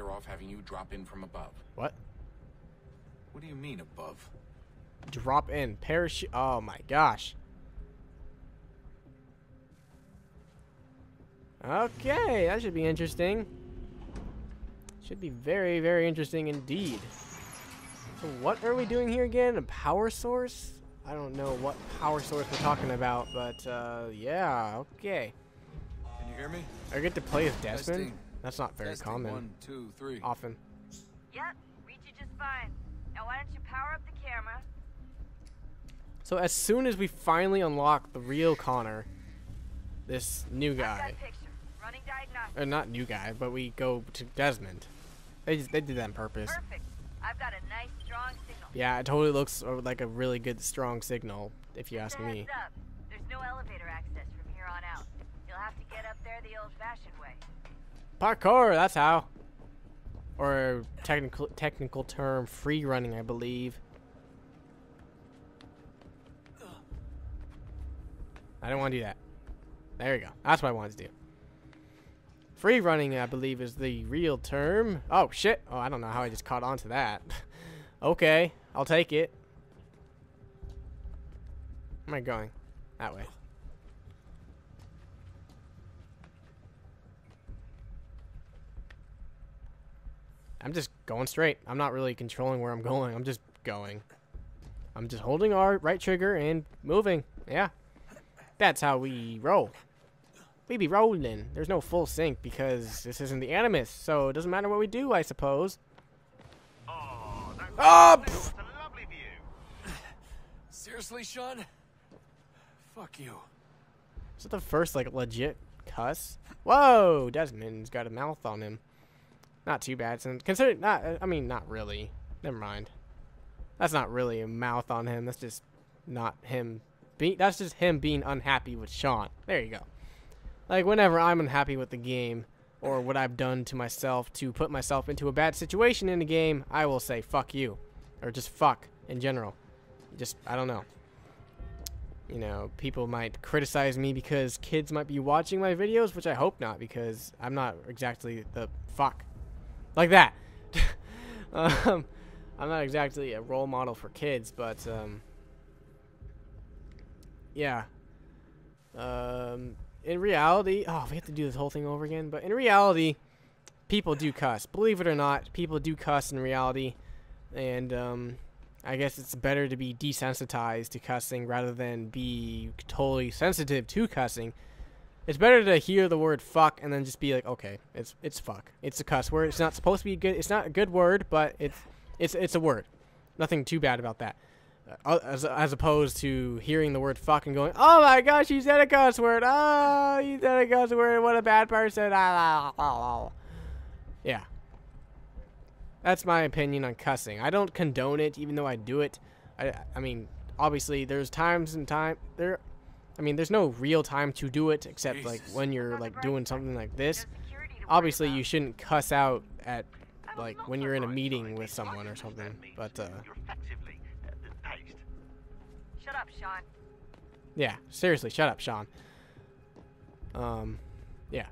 better off having you drop in from above. What? What do you mean above? Drop in. Parachute. Oh my gosh. Okay, that should be interesting. Should be very, very interesting indeed. So what are we doing here again? A power source? I don't know what power source we're talking about, but yeah, okay. Can you hear me? I get to play as Desmond? Testing. That's not very Testing. common. 1, 2, 3. Often. Yep, read you just fine. Now why don't you power up the camera? So as soon as we finally unlock the real Connor, this new guy, I've got picture. Running diagnostics. or not new guy, but we go to Desmond. They did that on purpose. Perfect. I've got a nice strong signal. Yeah, it totally looks like a really good strong signal, if you ask Just a me. heads up. There's no elevator access from here on out. You'll have to get up there the old-fashioned way. Parkour, that's how. Or technical term, free running, I believe. I don't want to do that. There you go. That's what I wanted to do. Free running, I believe, is the real term. Oh, shit. Oh, I don't know how I just caught on to that. Okay, I'll take it. Where am I going? That way. I'm just going straight. I'm not really controlling where I'm going. I'm just going. I'm just holding our right trigger and moving. Yeah. That's how we roll. We be rolling. There's no full sync because this isn't the Animus, so it doesn't matter what we do, I suppose. Oh, that Oh! was a lovely view. Seriously, Sean? Fuck you. Is it the first, like, legit cuss? Whoa! Desmond's got a mouth on him. Not too bad. Since consider not. I mean, not really. Never mind. That's not really a mouth on him. That's just not him. That's just him being unhappy with Sean. There you go. Like, whenever I'm unhappy with the game or what I've done to myself to put myself into a bad situation in the game, I will say fuck you, or just fuck in general. Just, I don't know. You know, people might criticize me because kids might be watching my videos, which I hope not, because I'm not exactly the fuck. Like that. I'm not exactly a role model for kids, but, yeah. In reality, oh, we have to do this whole thing over again, but in reality, people do cuss. Believe it or not, people do cuss in reality, and, I guess it's better to be desensitized to cussing rather than be totally sensitive to cussing. It's better to hear the word fuck and then just be like, okay, it's fuck. It's a cuss word. It's not supposed to be good. It's not a good word, but it's a word. Nothing too bad about that. As opposed to hearing the word fuck and going, oh my gosh, you said a cuss word. Oh, you said a cuss word. What a bad person. Yeah. That's my opinion on cussing. I don't condone it, even though I do it. I mean, obviously, there's times and time there. I mean, there's no real time to do it except like when you're like doing something like this. Obviously, you shouldn't cuss out at like when you're in a meeting with someone or something. But You're effectively hazed. Shut up, Sean. yeah, seriously, shut up, Sean. Yeah,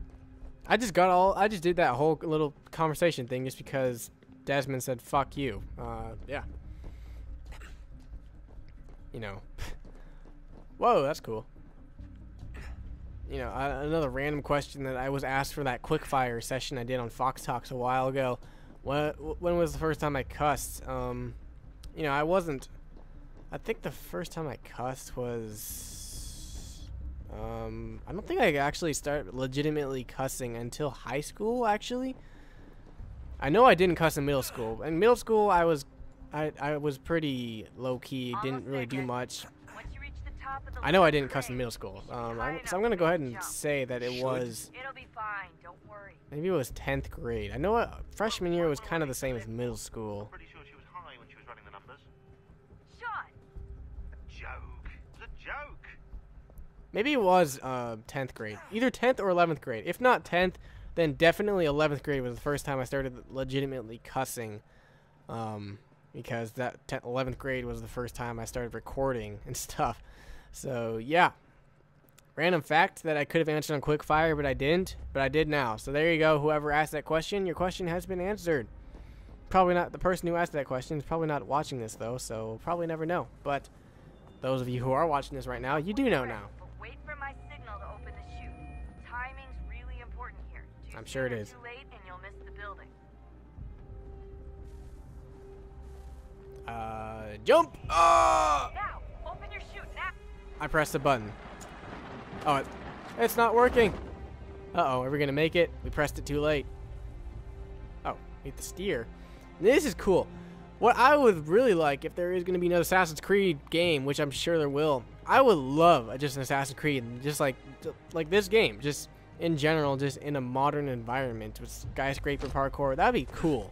I just did that whole little conversation thing just because Desmond said fuck you. Yeah. You know. Whoa, that's cool. You know, another random question that I was asked for that quickfire session I did on Fox Talks a while ago. When was the first time I cussed? You know, I think the first time I cussed was, I don't think I actually started legitimately cussing until high school, actually. I know I didn't cuss in middle school. In middle school, I was pretty low-key, didn't really do much. Once you reach the top of the I know I left didn't cuss in grade, middle school. you should be high So I'm enough going to to go ahead make and the jump. say that it was, It'll be fine, don't worry. maybe it was 10th grade. I know freshman year was kind of the same as middle school. Pretty sure she was high when she was running the numbers. Sean! A joke. It was a joke. Maybe it was 10th grade. Either 10th or 11th grade. If not 10th, then definitely 11th grade was the first time I started legitimately cussing. Because that 11th grade was the first time I started recording and stuff. So, yeah. Random fact that I could have answered on quickfire, but I didn't. But I did now. So there you go. Whoever asked that question, your question has been answered. Probably not the person who asked that question is probably not watching this though, so probably never know. But those of you who are watching this right now, you do know now. But wait for my signal to open the chute. Timing's really important here. I'm sure it is. Too late and you'll miss the building. Jump! Oh! Now, open your chute now. I pressed the button. Oh, it's not working. Uh-oh, are we gonna make it? We pressed it too late. Oh, hit the steer. This is cool. What I would really like, if there is gonna be another Assassin's Creed game, which I'm sure there will, I would love just an Assassin's Creed, just like this game, just in general, just in a modern environment with skyscraper parkour. That'd be cool.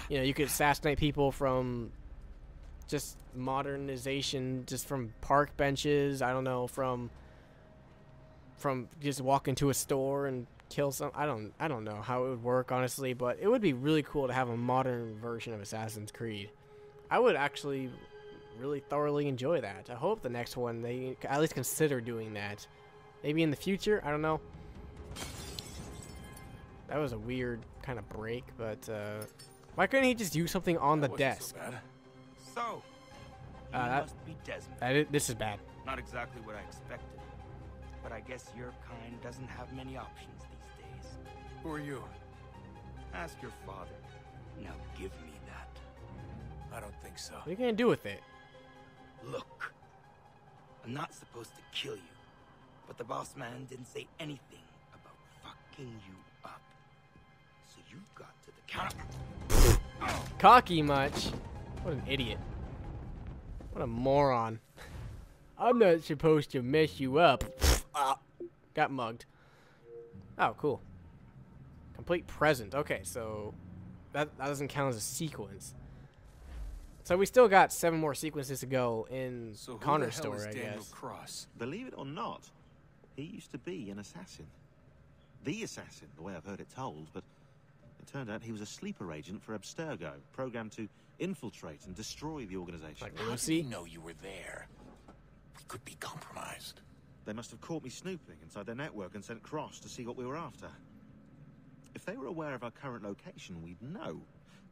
You know, you could assassinate people from just modernization, just from park benches. I don't know, from just walk into a store and kill some. I don't know how it would work, honestly, but it would be really cool to have a modern version of Assassin's Creed. I would actually really thoroughly enjoy that. I hope the next one they at least consider doing that. Maybe in the future, I don't know. That was a weird kind of break, but why couldn't he just use something on the desk? So, you must be Desmond. This is bad. Not exactly what I expected, but I guess your kind doesn't have many options these days. Who are you? Ask your father. Now give me that. I don't think so. What are you gonna do with it? Look, I'm not supposed to kill you, but the boss man didn't say anything about fucking you up. So you've got to the counter. Cocky much? What an idiot. What a moron. I'm not supposed to mess you up. Got mugged. Oh, cool. Complete present. Okay, so that doesn't count as a sequence. So we still got 7 more sequences to go in Connor's story, I guess. Cross? Believe it or not, he used to be an assassin. The assassin, the way I've heard it told, but it turned out he was a sleeper agent for Abstergo, programmed to infiltrate and destroy the organization. Like How did Lucy? he know you were there? We could be compromised. They must have caught me snooping inside their network and sent Cross to see what we were after. If they were aware of our current location, we'd know.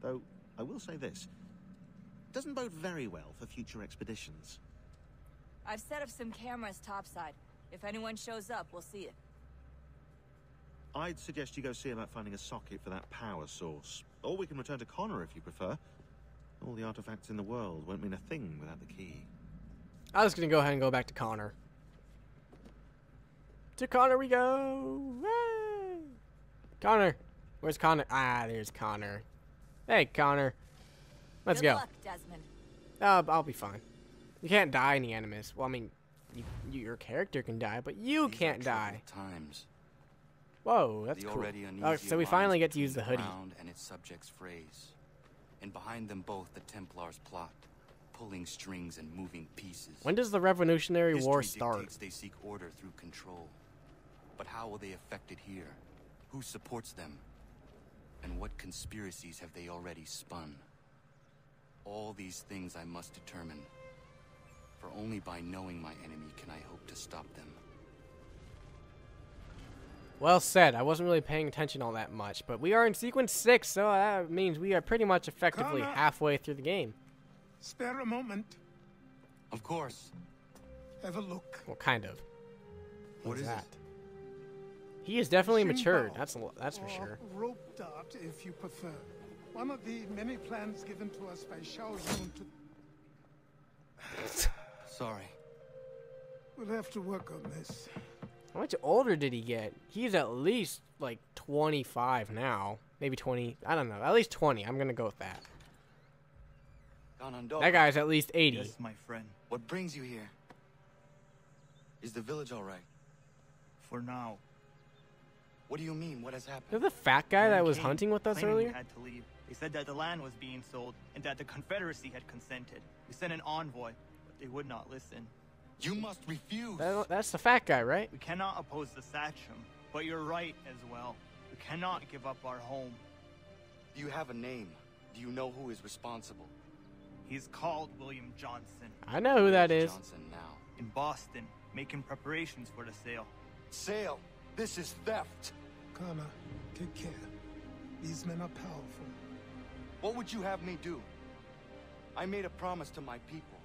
Though, I will say this. Doesn't bode very well for future expeditions. I've set up some cameras topside. If anyone shows up, we'll see it. I'd suggest you go see about finding a socket for that power source. Or we can return to Connor if you prefer. All the artifacts in the world won't mean a thing without the key. I was gonna go ahead and go back to Connor. To Connor we go! Hey! Connor! Where's Connor? Ah, there's Connor. Hey, Connor. Let's Good go. luck, Desmond. I'll be fine. You can't die in the Animus. Well, I mean, your character can die, but you can't die. Times. Whoa, that's The cool. already uneasy Oh, so we finally get to use the between hoodie. ground and its subject's phrase. And behind them both, the Templars plot, pulling strings and moving pieces. When does the Revolutionary War History start? dictates they seek order through control. But how will they affect it here? Who supports them? And what conspiracies have they already spun? All these things I must determine. For only by knowing my enemy can I hope to stop them. Well said. I wasn't really paying attention all that much, but we are in sequence 6, so that means we are pretty much effectively Connor. halfway through the game. Spare a moment. Of course. Have a look. Well, kind of. What is that? He is definitely Shin matured. bow, That's for or sure. Rope dart, if you prefer. One of the many plans given to us by Xiao Yun to... Sorry. We'll have to work on this. How much older did he get? He's at least like 25 now. Maybe 20. I don't know. At least 20. I'm going to go with that. That guy's at least 80. Yes, my friend. What brings you here? Is the village all right? For now. What do you mean? What has Is happened? that the fat guy that Men was came, hunting with us claiming we earlier? had to leave. They said that the land was being sold and that the Confederacy had consented. We sent an envoy, but they would not listen. You must refuse. That's the fat guy, right? We cannot oppose the Sachem, but you're right as well. We cannot give up our home. Do you have a name? Do you know who is responsible? He's called William Johnson. I know who that Where's is. Johnson now. In Boston, making preparations for the sale. Sale! This is theft! Connor, take care. These men are powerful. What would you have me do? I made a promise to my people.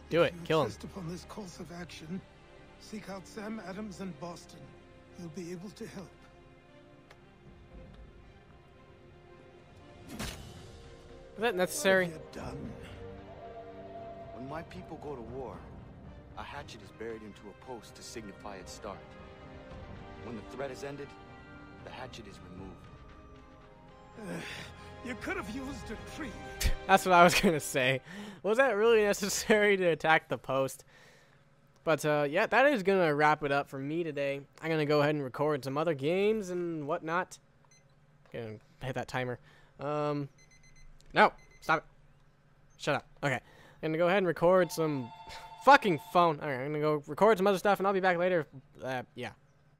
Do it. Kill him. If you insist upon this course of action, seek out Sam Adams in Boston. He'll be able to help. Is that necessary? What have you done? When my people go to war, a hatchet is buried into a post to signify its start. When the threat is ended, the hatchet is removed. You could have used a tree. That's what I was gonna say. Was that really necessary to attack the post? But yeah, that is gonna wrap it up for me today. I'm gonna go ahead and record some other games and whatnot. Gonna hit that timer. No, stop it. Shut up. Okay, I'm gonna go ahead and record some fucking phone. All right, I'm gonna go record some other stuff, and I'll be back later. Yeah.